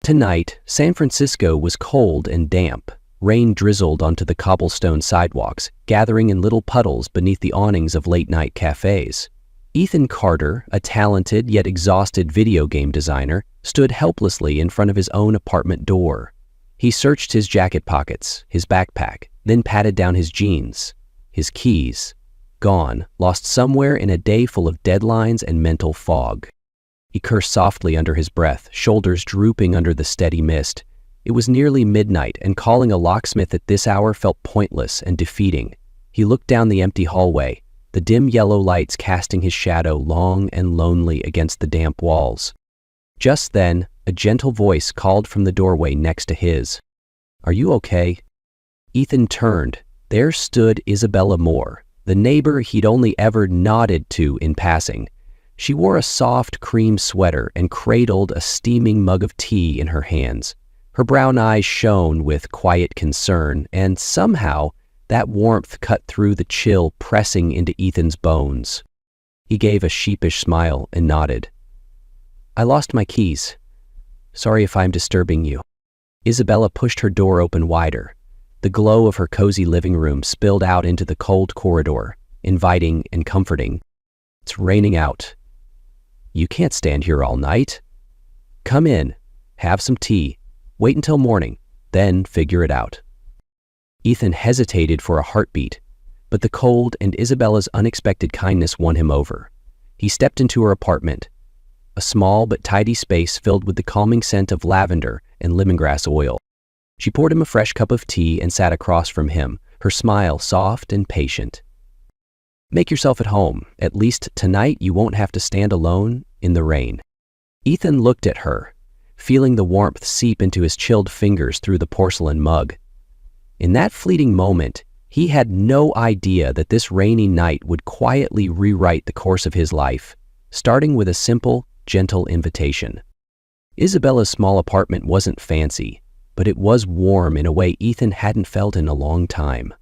Tonight, San Francisco was cold and damp. Rain drizzled onto the cobblestone sidewalks, gathering in little puddles beneath the awnings of late-night cafes. Ethan Carter, a talented yet exhausted video game designer, stood helplessly in front of his own apartment door. He searched his jacket pockets, his backpack, then patted down his jeans. His keys, gone, lost somewhere in a day full of deadlines and mental fog. He cursed softly under his breath, shoulders drooping under the steady mist. It was nearly midnight, and calling a locksmith at this hour felt pointless and defeating. He looked down the empty hallway, the dim yellow lights casting his shadow long and lonely against the damp walls. Just then, a gentle voice called from the doorway next to his. "Are you okay?" Ethan turned. There stood Isabella Moore, the neighbor he'd only ever nodded to in passing. She wore a soft cream sweater and cradled a steaming mug of tea in her hands. Her brown eyes shone with quiet concern, and somehow that warmth cut through the chill pressing into Ethan's bones. He gave a sheepish smile and nodded. "I lost my keys. Sorry if I'm disturbing you." Isabella pushed her door open wider. The glow of her cozy living room spilled out into the cold corridor, inviting and comforting. "It's raining out. You can't stand here all night. Come in, have some tea, wait until morning, then figure it out." Ethan hesitated for a heartbeat, but the cold and Isabella's unexpected kindness won him over. He stepped into her apartment, a small but tidy space filled with the calming scent of lavender and lemongrass oil. She poured him a fresh cup of tea and sat across from him, her smile soft and patient. "Make yourself at home. At least tonight you won't have to stand alone in the rain." Ethan looked at her, feeling the warmth seep into his chilled fingers through the porcelain mug. In that fleeting moment, he had no idea that this rainy night would quietly rewrite the course of his life, starting with a simple, gentle invitation. Isabella's small apartment wasn't fancy, but it was warm in a way Ethan hadn't felt in a long time.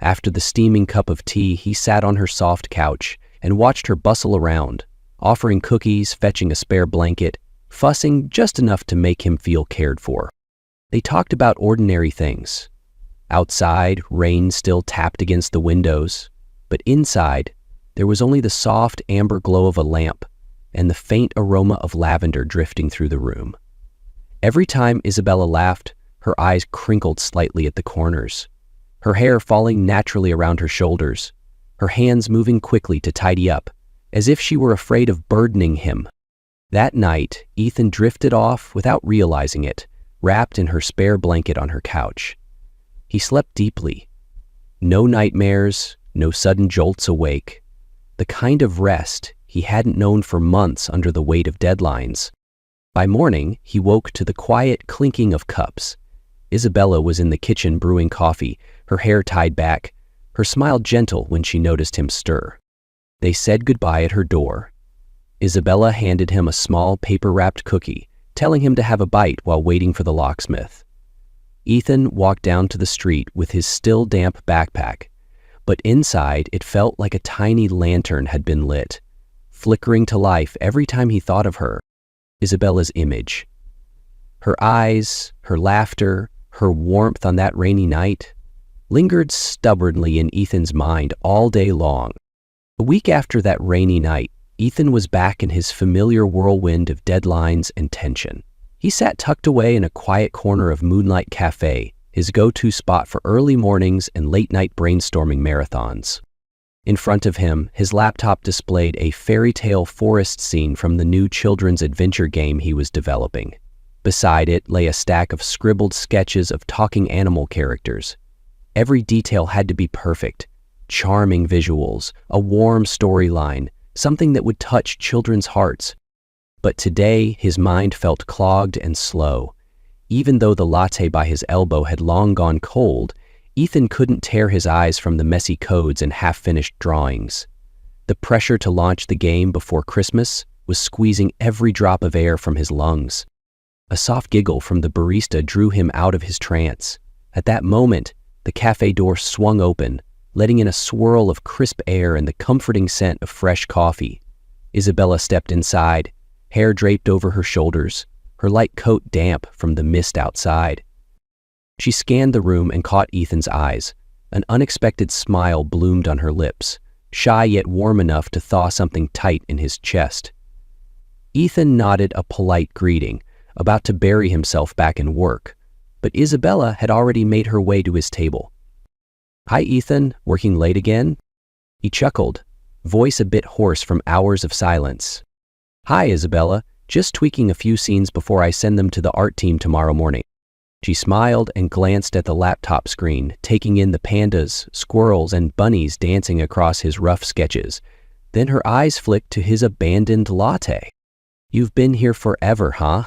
After the steaming cup of tea, he sat on her soft couch and watched her bustle around, offering cookies, fetching a spare blanket, fussing just enough to make him feel cared for. They talked about ordinary things. Outside, rain still tapped against the windows, but inside, there was only the soft amber glow of a lamp and the faint aroma of lavender drifting through the room. Every time Isabella laughed, her eyes crinkled slightly at the corners, her hair falling naturally around her shoulders, her hands moving quickly to tidy up, as if she were afraid of burdening him. That night, Ethan drifted off without realizing it, wrapped in her spare blanket on her couch. He slept deeply. No nightmares, no sudden jolts awake. The kind of rest he hadn't known for months under the weight of deadlines. By morning, he woke to the quiet clinking of cups. Isabella was in the kitchen brewing coffee, her hair tied back, her smile gentle when she noticed him stir. They said goodbye at her door. Isabella handed him a small paper-wrapped cookie, telling him to have a bite while waiting for the locksmith. Ethan walked down to the street with his still damp backpack, but inside it felt like a tiny lantern had been lit, flickering to life every time he thought of her, Isabella's image. Her eyes, her laughter, her warmth on that rainy night lingered stubbornly in Ethan's mind all day long. A week after that rainy night, Ethan was back in his familiar whirlwind of deadlines and tension. He sat tucked away in a quiet corner of Moonlight Cafe, his go-to spot for early mornings and late-night brainstorming marathons. In front of him, his laptop displayed a fairy tale forest scene from the new children's adventure game he was developing. Beside it lay a stack of scribbled sketches of talking animal characters. Every detail had to be perfect. Charming visuals, a warm storyline, something that would touch children's hearts. But today, his mind felt clogged and slow. Even though the latte by his elbow had long gone cold, Ethan couldn't tear his eyes from the messy codes and half-finished drawings. The pressure to launch the game before Christmas was squeezing every drop of air from his lungs. A soft giggle from the barista drew him out of his trance. At that moment, the cafe door swung open, letting in a swirl of crisp air and the comforting scent of fresh coffee. Isabella stepped inside, hair draped over her shoulders, her light coat damp from the mist outside. She scanned the room and caught Ethan's eyes. An unexpected smile bloomed on her lips, shy yet warm enough to thaw something tight in his chest. Ethan nodded a polite greeting, about to bury himself back in work, but Isabella had already made her way to his table. "Hi, Ethan, working late again?" He chuckled, voice a bit hoarse from hours of silence. "Hi, Isabella, just tweaking a few scenes before I send them to the art team tomorrow morning." She smiled and glanced at the laptop screen, taking in the pandas, squirrels, and bunnies dancing across his rough sketches. Then her eyes flicked to his abandoned latte. "You've been here forever, huh?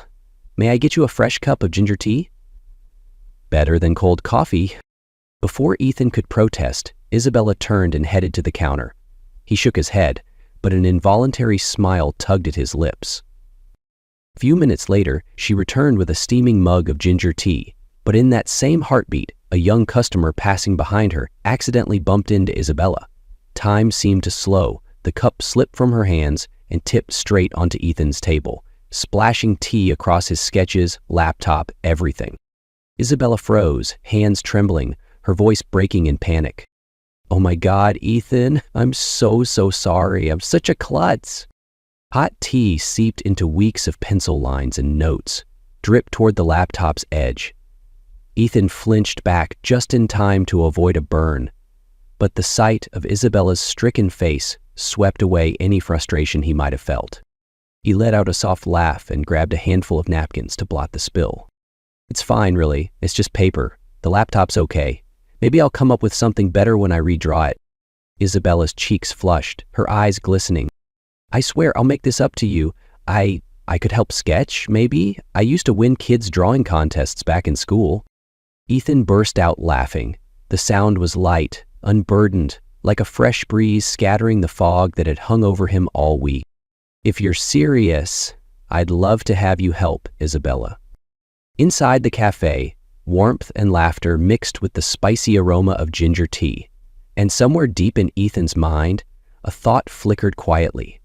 May I get you a fresh cup of ginger tea?" "Better than cold coffee." Before Ethan could protest, Isabella turned and headed to the counter. He shook his head, but an involuntary smile tugged at his lips. A few minutes later, she returned with a steaming mug of ginger tea, but in that same heartbeat, a young customer passing behind her accidentally bumped into Isabella. Time seemed to slow, the cup slipped from her hands and tipped straight onto Ethan's table, splashing tea across his sketches, laptop, everything. Isabella froze, hands trembling, her voice breaking in panic. "Oh my God, Ethan, I'm so sorry. I'm such a klutz." Hot tea seeped into weeks of pencil lines and notes, dripped toward the laptop's edge. Ethan flinched back just in time to avoid a burn, but the sight of Isabella's stricken face swept away any frustration he might have felt. He let out a soft laugh and grabbed a handful of napkins to blot the spill. "It's fine, really. It's just paper. The laptop's okay. Maybe I'll come up with something better when I redraw it." Isabella's cheeks flushed, her eyes glistening. "I swear I'll make this up to you. I could help sketch, maybe? I used to win kids' drawing contests back in school." Ethan burst out laughing. The sound was light, unburdened, like a fresh breeze scattering the fog that had hung over him all week. "If you're serious, I'd love to have you help, Isabella." Inside the cafe, warmth and laughter mixed with the spicy aroma of ginger tea. And somewhere deep in Ethan's mind, a thought flickered quietly.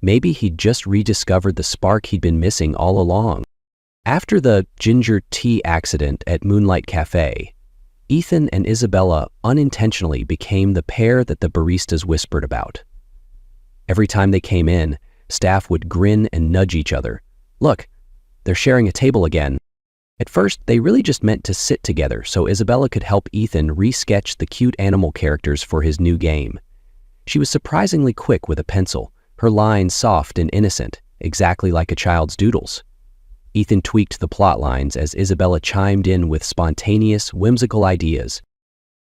Maybe he'd just rediscovered the spark he'd been missing all along. After the ginger tea accident at Moonlight Cafe, Ethan and Isabella unintentionally became the pair that the baristas whispered about. Every time they came in, staff would grin and nudge each other. "Look, they're sharing a table again." At first, they really just meant to sit together so Isabella could help Ethan re-sketch the cute animal characters for his new game. She was surprisingly quick with a pencil, her lines soft and innocent, exactly like a child's doodles. Ethan tweaked the plot lines as Isabella chimed in with spontaneous, whimsical ideas.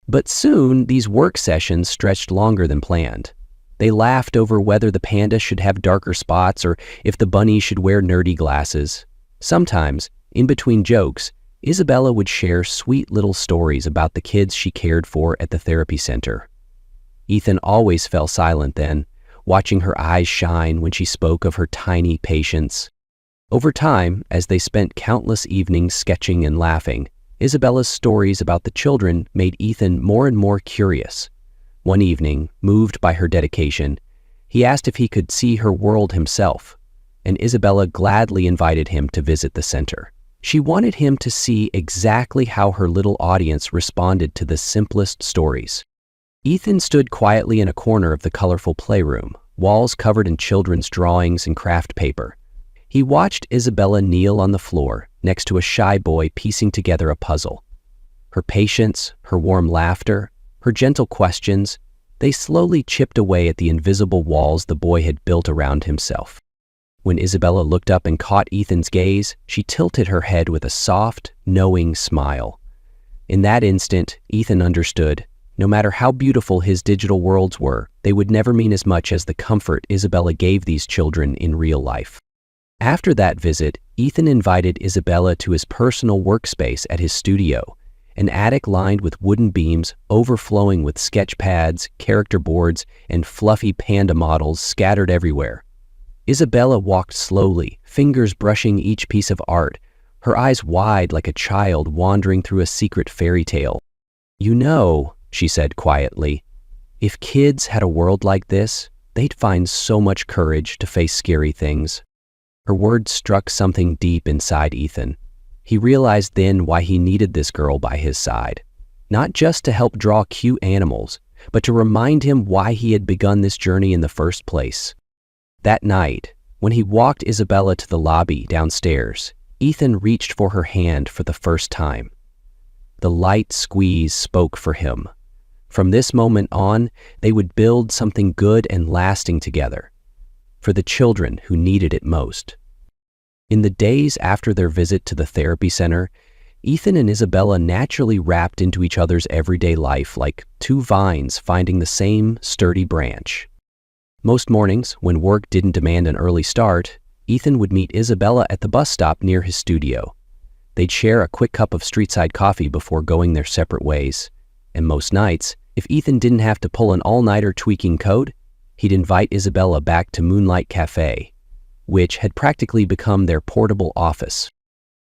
But soon, these work sessions stretched longer than planned. They laughed over whether the panda should have darker spots or if the bunny should wear nerdy glasses. Sometimes, in between jokes, Isabella would share sweet little stories about the kids she cared for at the therapy center. Ethan always fell silent then, watching her eyes shine when she spoke of her tiny patients. Over time, as they spent countless evenings sketching and laughing, Isabella's stories about the children made Ethan more and more curious. One evening, moved by her dedication, he asked if he could see her world himself, and Isabella gladly invited him to visit the center. She wanted him to see exactly how her little audience responded to the simplest stories. Ethan stood quietly in a corner of the colorful playroom, walls covered in children's drawings and craft paper. He watched Isabella kneel on the floor next to a shy boy piecing together a puzzle. Her patience, her warm laughter, her gentle questions, they slowly chipped away at the invisible walls the boy had built around himself. When Isabella looked up and caught Ethan's gaze, she tilted her head with a soft, knowing smile. In that instant, Ethan understood. No matter how beautiful his digital worlds were, they would never mean as much as the comfort Isabella gave these children in real life. After that visit, Ethan invited Isabella to his personal workspace at his studio, an attic lined with wooden beams overflowing with sketch pads, character boards, and fluffy panda models scattered everywhere. Isabella walked slowly, fingers brushing each piece of art, her eyes wide like a child wandering through a secret fairy tale. "You know," she said quietly, "if kids had a world like this, they'd find so much courage to face scary things." Her words struck something deep inside Ethan. He realized then why he needed this girl by his side. Not just to help draw cute animals, but to remind him why he had begun this journey in the first place. That night, when he walked Isabella to the lobby downstairs, Ethan reached for her hand for the first time. The light squeeze spoke for him. From this moment on, they would build something good and lasting together, for the children who needed it most. In the days after their visit to the therapy center, Ethan and Isabella naturally wrapped into each other's everyday life like two vines finding the same sturdy branch. Most mornings, when work didn't demand an early start, Ethan would meet Isabella at the bus stop near his studio. They'd share a quick cup of street-side coffee before going their separate ways. And most nights, if Ethan didn't have to pull an all-nighter tweaking code, he'd invite Isabella back to Moonlight Cafe, which had practically become their portable office.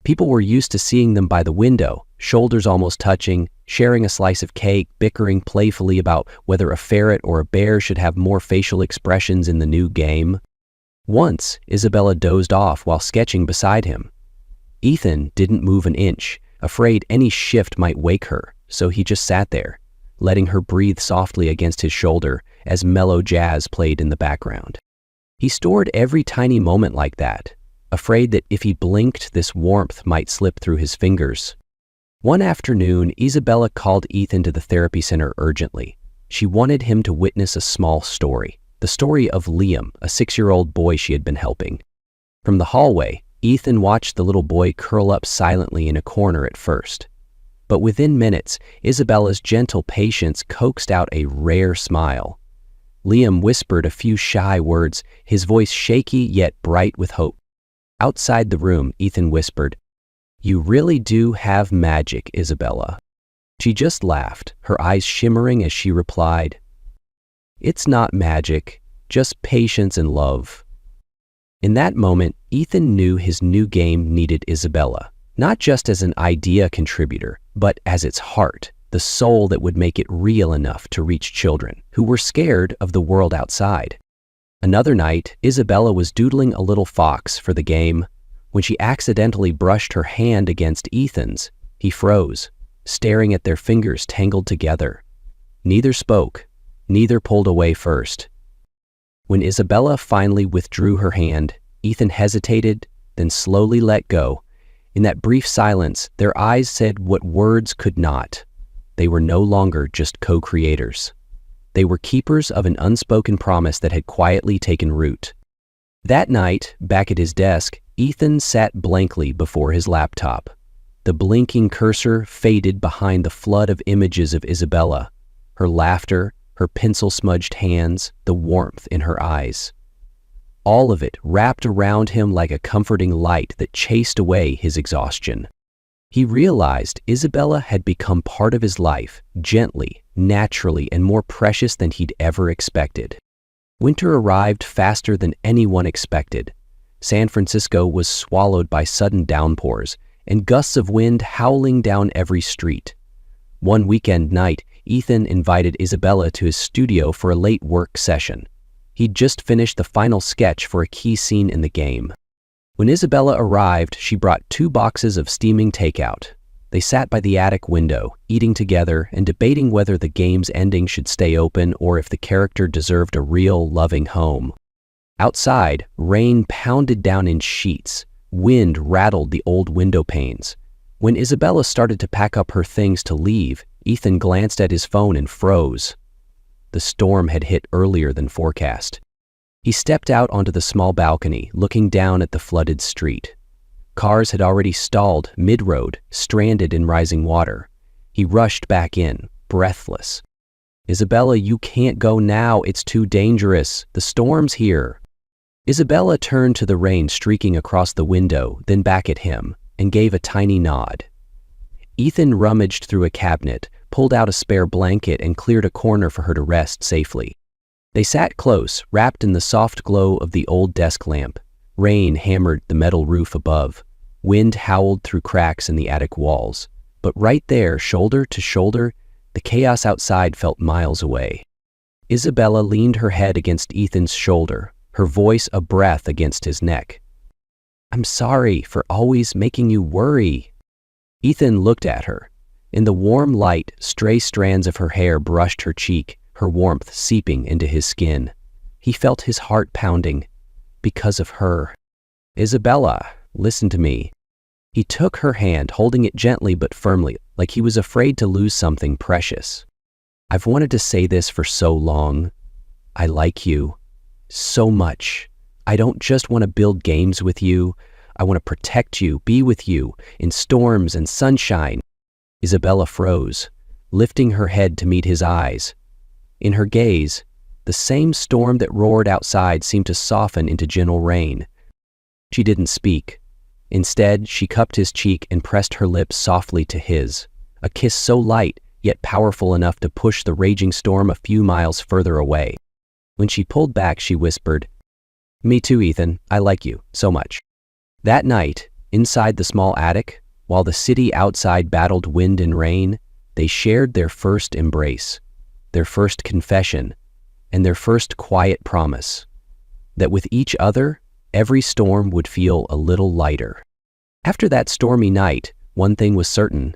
People were used to seeing them by the window, shoulders almost touching, sharing a slice of cake, bickering playfully about whether a ferret or a bear should have more facial expressions in the new game. Once, Isabella dozed off while sketching beside him. Ethan didn't move an inch, afraid any shift might wake her, so he just sat there, letting her breathe softly against his shoulder as mellow jazz played in the background. He stored every tiny moment like that, afraid that if he blinked, this warmth might slip through his fingers. One afternoon, Isabella called Ethan to the therapy center urgently. She wanted him to witness a small story, the story of Liam, a 6-year-old boy she had been helping. From the hallway, Ethan watched the little boy curl up silently in a corner at first. But within minutes, Isabella's gentle patience coaxed out a rare smile. Liam whispered a few shy words, his voice shaky yet bright with hope. Outside the room, Ethan whispered, "You really do have magic, Isabella." She just laughed, her eyes shimmering as she replied, "It's not magic, just patience and love." In that moment, Ethan knew his new game needed Isabella, not just as an idea contributor, but as its heart, the soul that would make it real enough to reach children who were scared of the world outside. Another night, Isabella was doodling a little fox for the game. When she accidentally brushed her hand against Ethan's, he froze, staring at their fingers tangled together. Neither spoke, neither pulled away first. When Isabella finally withdrew her hand, Ethan hesitated, then slowly let go. In that brief silence, their eyes said what words could not. They were no longer just co-creators. They were keepers of an unspoken promise that had quietly taken root. That night, back at his desk, Ethan sat blankly before his laptop. The blinking cursor faded behind the flood of images of Isabella, her laughter, her pencil-smudged hands, the warmth in her eyes. All of it wrapped around him like a comforting light that chased away his exhaustion. He realized Isabella had become part of his life, gently, naturally, and more precious than he'd ever expected. Winter arrived faster than anyone expected. San Francisco was swallowed by sudden downpours, and gusts of wind howling down every street. One weekend night, Ethan invited Isabella to his studio for a late work session. He'd just finished the final sketch for a key scene in the game. When Isabella arrived, she brought 2 boxes of steaming takeout. They sat by the attic window, eating together and debating whether the game's ending should stay open or if the character deserved a real, loving home. Outside, rain pounded down in sheets. Wind rattled the old window panes. When Isabella started to pack up her things to leave, Ethan glanced at his phone and froze. The storm had hit earlier than forecast. He stepped out onto the small balcony, looking down at the flooded street. Cars had already stalled mid-road, stranded in rising water. He rushed back in, breathless. "Isabella, you can't go now. It's too dangerous. The storm's here." Isabella turned to the rain streaking across the window, then back at him, and gave a tiny nod. Ethan rummaged through a cabinet, pulled out a spare blanket, and cleared a corner for her to rest safely. They sat close, wrapped in the soft glow of the old desk lamp. Rain hammered the metal roof above. Wind howled through cracks in the attic walls. But right there, shoulder to shoulder, the chaos outside felt miles away. Isabella leaned her head against Ethan's shoulder, her voice a breath against his neck. I'm sorry for always making you worry." Ethan looked at her. In the warm light, stray strands of her hair brushed her cheek, her warmth seeping into his skin. He felt his heart pounding. Because of her. "Isabella, listen to me." He took her hand, holding it gently but firmly, like he was afraid to lose something precious. "I've wanted to say this for so long. I like you. So much. I don't just want to build games with you. I want to protect you, be with you, in storms and sunshine." Isabella froze, lifting her head to meet his eyes. In her gaze, the same storm that roared outside seemed to soften into gentle rain. She didn't speak. Instead, she cupped his cheek and pressed her lips softly to his, a kiss so light, yet powerful enough to push the raging storm a few miles further away. When she pulled back, she whispered, "Me too, Ethan. I like you so much." That night, inside the small attic, while the city outside battled wind and rain, they shared their first embrace, their first confession, and their first quiet promise that with each other, every storm would feel a little lighter. After that stormy night, one thing was certain.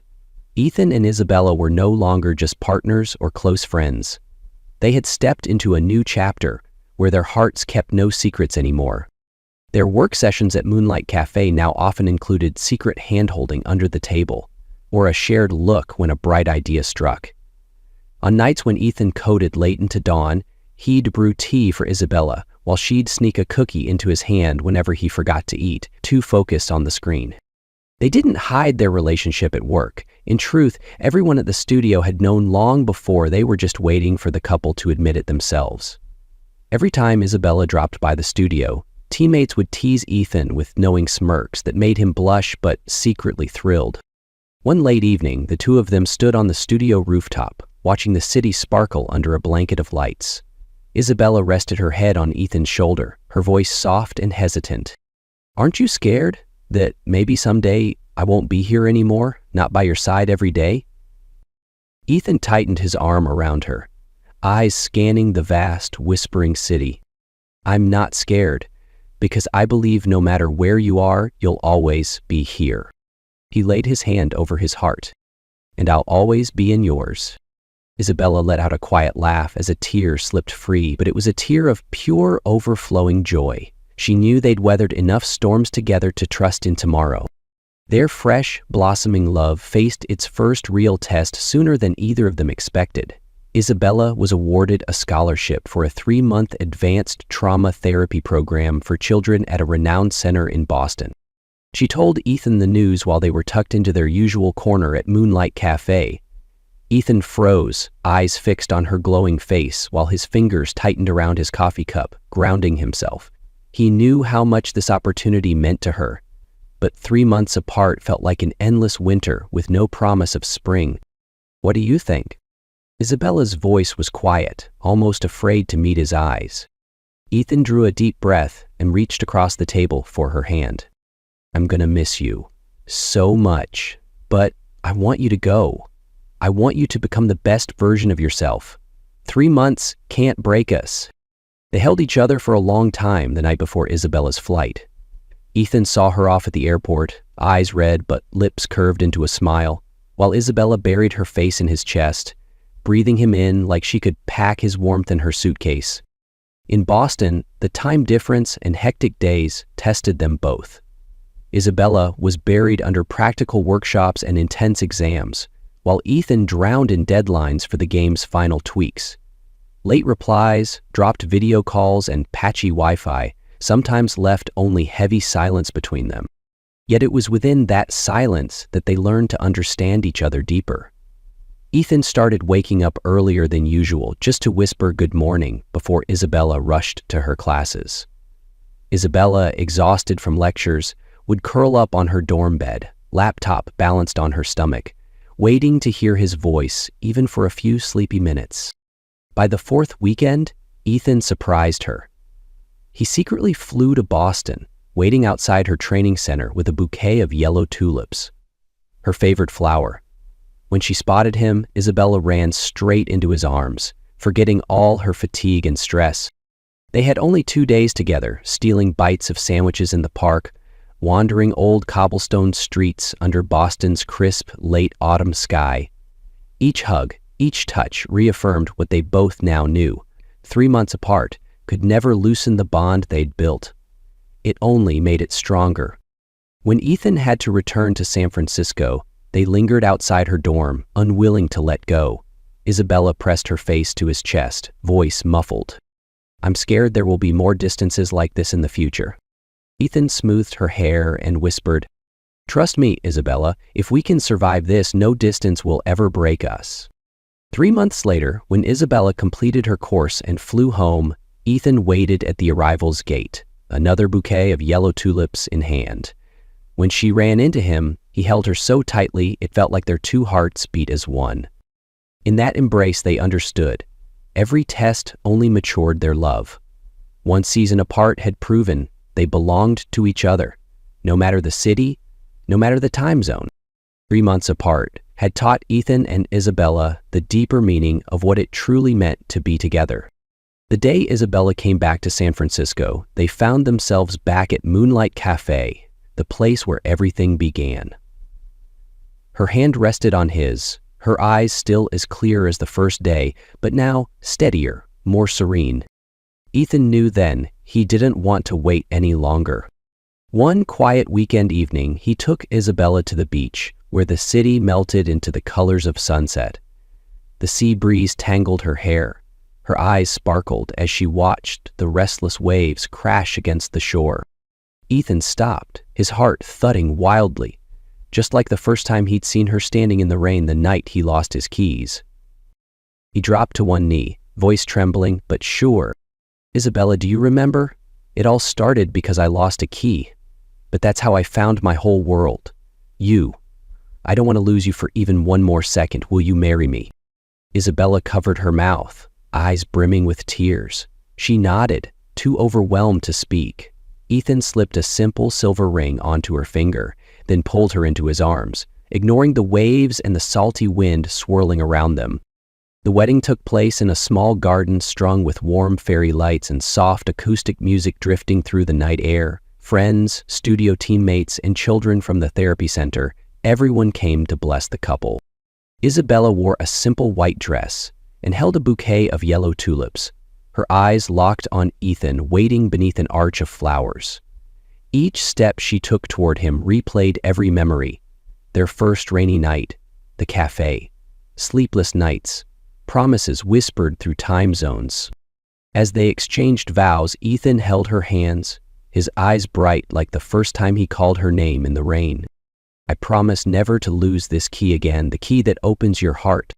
Ethan and Isabella were no longer just partners or close friends. They had stepped into a new chapter where their hearts kept no secrets anymore. Their work sessions at Moonlight Cafe now often included secret hand-holding under the table, or a shared look when a bright idea struck. On nights when Ethan coded late into dawn, he'd brew tea for Isabella, while she'd sneak a cookie into his hand whenever he forgot to eat, too focused on the screen. They didn't hide their relationship at work. In truth, everyone at the studio had known long before. They were just waiting for the couple to admit it themselves. Every time Isabella dropped by the studio, teammates would tease Ethan with knowing smirks that made him blush but secretly thrilled. One late evening, the two of them stood on the studio rooftop, watching the city sparkle under a blanket of lights. Isabella rested her head on Ethan's shoulder, her voice soft and hesitant. "Aren't you scared that maybe someday I won't be here anymore, not by your side every day?" Ethan tightened his arm around her, eyes scanning the vast, whispering city. "I'm not scared, because I believe no matter where you are, you'll always be here." He laid his hand over his heart. "And I'll always be in yours." Isabella let out a quiet laugh as a tear slipped free, but it was a tear of pure, overflowing joy. She knew they'd weathered enough storms together to trust in tomorrow. Their fresh, blossoming love faced its first real test sooner than either of them expected. Isabella was awarded a scholarship for a 3-month advanced trauma therapy program for children at a renowned center in Boston. She told Ethan the news while they were tucked into their usual corner at Moonlight Cafe. Ethan froze, eyes fixed on her glowing face, while his fingers tightened around his coffee cup, grounding himself. He knew how much this opportunity meant to her, but 3 months apart felt like an endless winter with no promise of spring. "What do you think?" Isabella's voice was quiet, almost afraid to meet his eyes. Ethan drew a deep breath and reached across the table for her hand. "I'm gonna miss you so much, but I want you to go. I want you to become the best version of yourself. 3 months can't break us." They held each other for a long time the night before Isabella's flight. Ethan saw her off at the airport, eyes red but lips curved into a smile, while Isabella buried her face in his chest, breathing him in like she could pack his warmth in her suitcase. In Boston, the time difference and hectic days tested them both. Isabella was buried under practical workshops and intense exams, while Ethan drowned in deadlines for the game's final tweaks. Late replies, dropped video calls, and patchy Wi-Fi sometimes left only heavy silence between them. Yet it was within that silence that they learned to understand each other deeper. Ethan started waking up earlier than usual just to whisper good morning before Isabella rushed to her classes. Isabella, exhausted from lectures, would curl up on her dorm bed, laptop balanced on her stomach, waiting to hear his voice even for a few sleepy minutes. By the 4th weekend, Ethan surprised her. He secretly flew to Boston, waiting outside her training center with a bouquet of yellow tulips, her favorite flower. When she spotted him, Isabella ran straight into his arms, forgetting all her fatigue and stress. They had only 2 days together, stealing bites of sandwiches in the park, wandering old cobblestone streets under Boston's crisp, late autumn sky. Each hug, each touch reaffirmed what they both now knew. 3 months apart could never loosen the bond they'd built. It only made it stronger. When Ethan had to return to San Francisco, they lingered outside her dorm, unwilling to let go. Isabella pressed her face to his chest, voice muffled. "I'm scared there will be more distances like this in the future." Ethan smoothed her hair and whispered, "Trust me, Isabella, if we can survive this, no distance will ever break us." 3 months later, when Isabella completed her course and flew home, Ethan waited at the arrival's gate, another bouquet of yellow tulips in hand. When she ran into him, he held her so tightly it felt like their two hearts beat as one. In that embrace they understood. Every test only matured their love. One season apart had proven they belonged to each other, no matter the city, no matter the time zone. 3 months apart had taught Ethan and Isabella the deeper meaning of what it truly meant to be together. The day Isabella came back to San Francisco, they found themselves back at Moonlight Cafe, the place where everything began. Her hand rested on his, her eyes still as clear as the first day, but now steadier, more serene. Ethan knew then he didn't want to wait any longer. One quiet weekend evening, he took Isabella to the beach, where the city melted into the colors of sunset. The sea breeze tangled her hair. Her eyes sparkled as she watched the restless waves crash against the shore. Ethan stopped, his heart thudding wildly, just like the first time he'd seen her standing in the rain the night he lost his keys. He dropped to one knee, voice trembling but sure. "Isabella, do you remember? It all started because I lost a key. But that's how I found my whole world. You. I don't want to lose you for even one more second. Will you marry me?" Isabella covered her mouth, eyes brimming with tears. She nodded, too overwhelmed to speak. Ethan slipped a simple silver ring onto her finger, then pulled her into his arms, ignoring the waves and the salty wind swirling around them. The wedding took place in a small garden strung with warm fairy lights and soft acoustic music drifting through the night air. Friends, studio teammates, and children from the therapy center, everyone came to bless the couple. Isabella wore a simple white dress and held a bouquet of yellow tulips, her eyes locked on Ethan waiting beneath an arch of flowers. Each step she took toward him replayed every memory. Their first rainy night, the cafe, sleepless nights, promises whispered through time zones. As they exchanged vows, Ethan held her hands, his eyes bright like the first time he called her name in the rain. "I promise never to lose this key again, the key that opens your heart."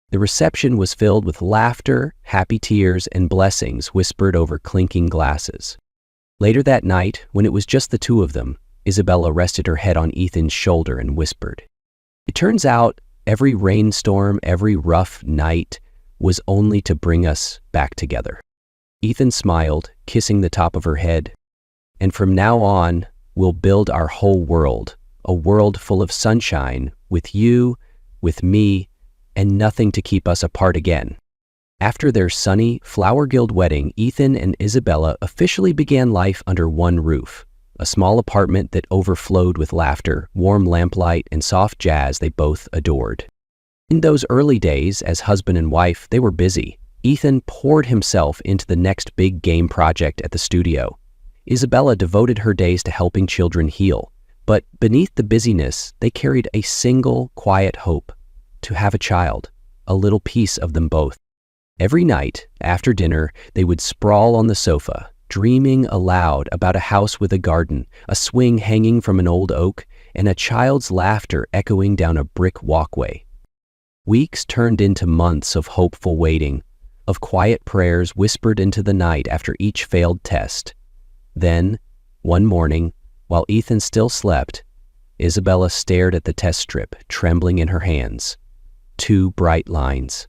The reception was filled with laughter, happy tears, and blessings whispered over clinking glasses. Later that night, when it was just the two of them, Isabella rested her head on Ethan's shoulder and whispered, "It turns out every rainstorm, every rough night was only to bring us back together." Ethan smiled, kissing the top of her head. "And from now on, we'll build our whole world, a world full of sunshine, with you, with me, and nothing to keep us apart again." After their sunny, flower-gilled wedding, Ethan and Isabella officially began life under one roof, a small apartment that overflowed with laughter, warm lamplight, and soft jazz they both adored. In those early days, as husband and wife, they were busy. Ethan poured himself into the next big game project at the studio. Isabella devoted her days to helping children heal. But beneath the busyness, they carried a single, quiet hope: to have a child, a little piece of them both. Every night, after dinner, they would sprawl on the sofa, dreaming aloud about a house with a garden, a swing hanging from an old oak, and a child's laughter echoing down a brick walkway. Weeks turned into months of hopeful waiting, of quiet prayers whispered into the night after each failed test. Then, one morning, while Ethan still slept, Isabella stared at the test strip, trembling in her hands. 2 bright lines.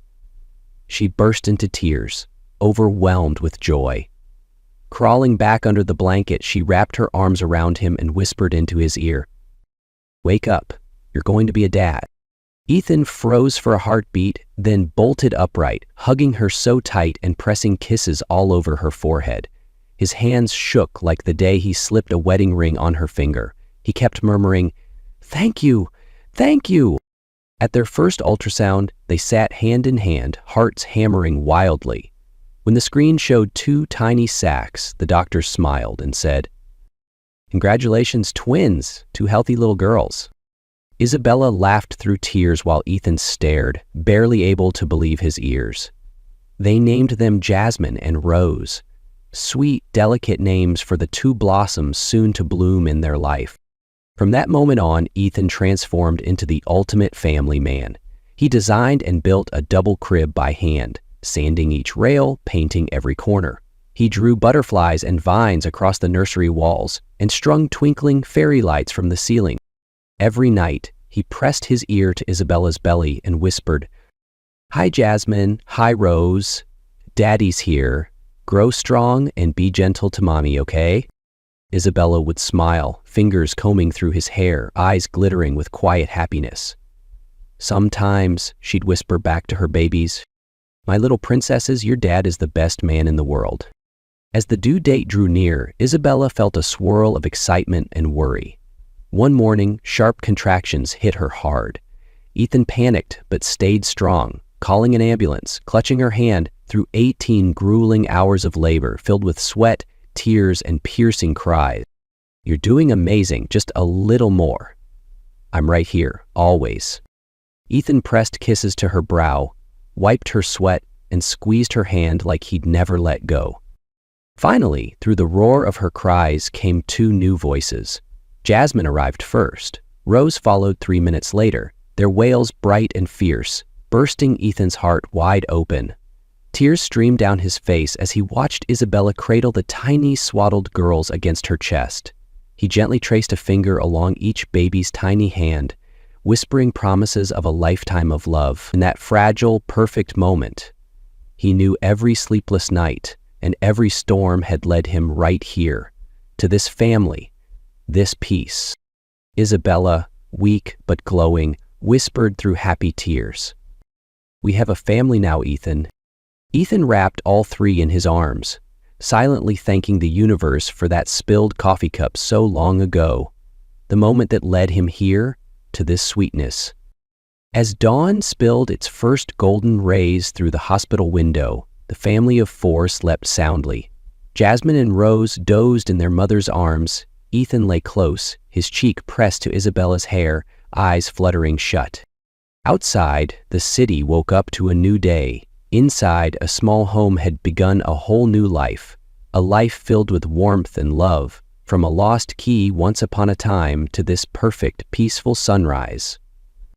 She burst into tears, overwhelmed with joy. Crawling back under the blanket, she wrapped her arms around him and whispered into his ear, "Wake up, you're going to be a dad." Ethan froze for a heartbeat, then bolted upright, hugging her so tight and pressing kisses all over her forehead. His hands shook like the day he slipped a wedding ring on her finger, He kept murmuring, "Thank you, thank you." At their first ultrasound, they sat hand in hand, hearts hammering wildly. When the screen showed two tiny sacs, the doctor smiled and said, "Congratulations, twins, two healthy little girls." Isabella laughed through tears while Ethan stared, barely able to believe his ears. They named them Jasmine and Rose, sweet, delicate names for the two blossoms soon to bloom in their life. From that moment on, Ethan transformed into the ultimate family man. He designed and built a double crib by hand, sanding each rail, painting every corner. He drew butterflies and vines across the nursery walls and strung twinkling fairy lights from the ceiling. Every night, he pressed his ear to Isabella's belly and whispered, "Hi, Jasmine. Hi, Rose. Daddy's here. Grow strong and be gentle to mommy, okay?" Isabella would smile, fingers combing through his hair, eyes glittering with quiet happiness. Sometimes, she'd whisper back to her babies, "My little princesses, your dad is the best man in the world." As the due date drew near, Isabella felt a swirl of excitement and worry. One morning, sharp contractions hit her hard. Ethan panicked but stayed strong, calling an ambulance, clutching her hand through 18 grueling hours of labor filled with sweat, tears, and piercing cries. "You're doing amazing, just a little more." "I'm right here, always." Ethan pressed kisses to her brow, wiped her sweat, and squeezed her hand like he'd never let go. Finally, through the roar of her cries came two new voices. Jasmine arrived first. Rose followed 3 minutes later, their wails bright and fierce, bursting Ethan's heart wide open. Tears streamed down his face as he watched Isabella cradle the tiny swaddled girls against her chest. He gently traced a finger along each baby's tiny hand, whispering promises of a lifetime of love. In that fragile, perfect moment, he knew every sleepless night and every storm had led him right here, to this family, this peace. Isabella, weak but glowing, whispered through happy tears, "We have a family now, Ethan." Ethan wrapped all three in his arms, silently thanking the universe for that spilled coffee cup so long ago, the moment that led him here to this sweetness. As dawn spilled its first golden rays through the hospital window, the family of four slept soundly. Jasmine and Rose dozed in their mother's arms. Ethan lay close, his cheek pressed to Isabella's hair, eyes fluttering shut. Outside, the city woke up to a new day. Inside, a small home had begun a whole new life, a life filled with warmth and love, from a lost key once upon a time to this perfect, peaceful sunrise.